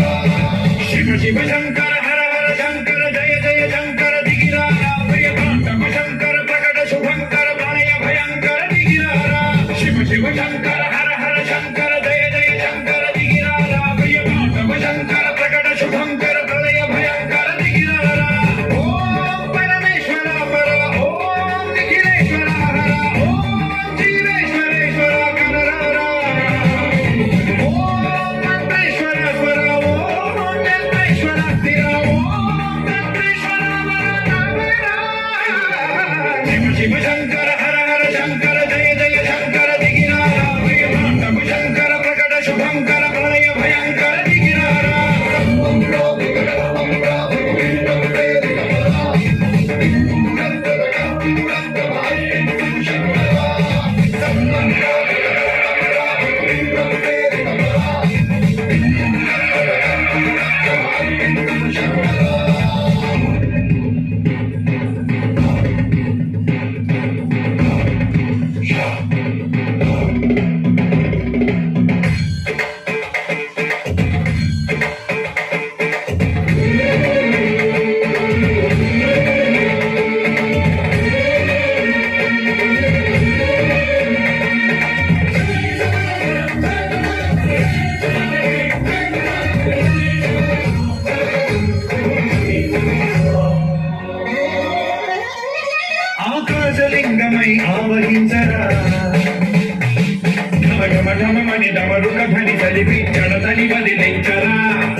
शिव शंकर हर हर शंकर जय जय शंकर दिगिरारा प्रिय तांडव शंकर प्रकट शुभंकर प्रणय भयंकर दिगिरारा शिव शिव शंकर हर हर शंकर जय जय शंकर दिगिरारा प्रिय तांडव शंकर प्रकट शुभंकर प्रणय भयंकर दिगिरारा ओम परमेश्वर पर ओम निखिलेश्वर हर ओम जीवेश्वरेश्वर कररारा ओम मंत्रेश्वर स्वर शिव शंकर हर हर शंकर जय जय शंकर दिगिरारा प्रिय तांडव शंकर प्रकट शुभंकर प्रणय भयंकर दिगिरारा ఆకాశలింగమై ఆవహించరా ఢమఢమఢమని డమరుక ధ్వని తలిపి జడతని వదిలించరా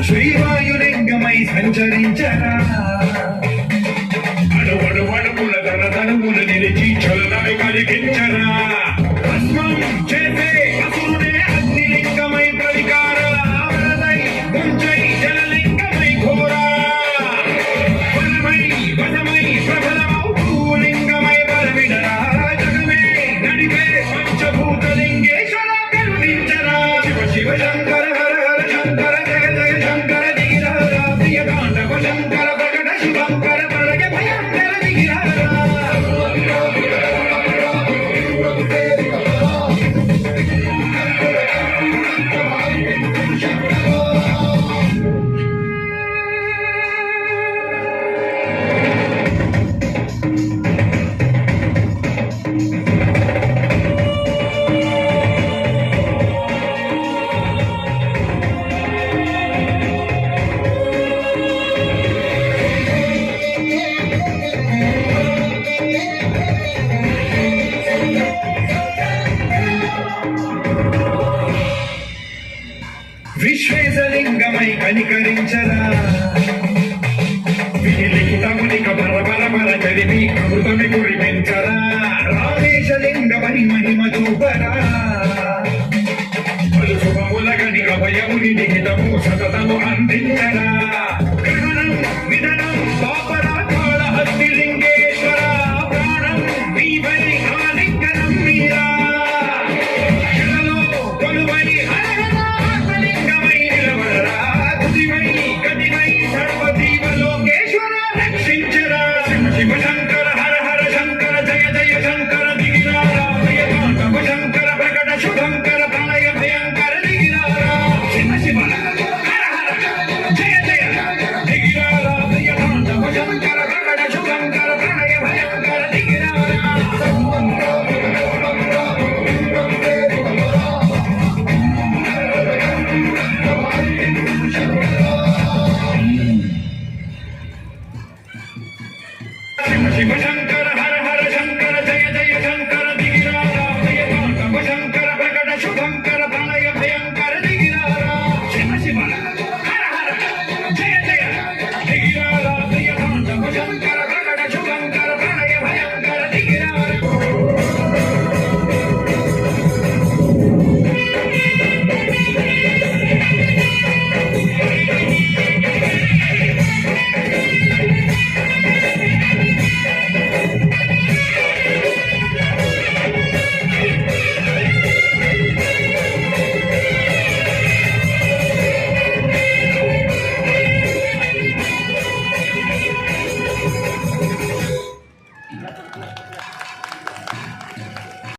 శ్రీవాయులింగమై సంచరించరా అడుగడుగడుగుల తనములు నిలిచి చలనని కలిగించరా భస్మం చేసే అసురుడే అగ్నిలింగమై ప్రవికార ఆవరణై ముంచై జలలింగమై ఘోరా వనమై వనమై ప్రబలమౌ భూలింగమై బలవిడరా జగమే నడిపే పంచభూతలింగేశ్వర కరుణించరా శివ శివ శంకర హర హర శంకర జయ జయ శంకర దిగిరారా ప్రియ తాండవ శంకర ప్రకట శుభంకర ప్రళయ భయంకర దిగిరారా విశ్వేశలింగమై కనికరించరా వినిలిఖితమునిక బర బర బర చదివి అమృతమి గురి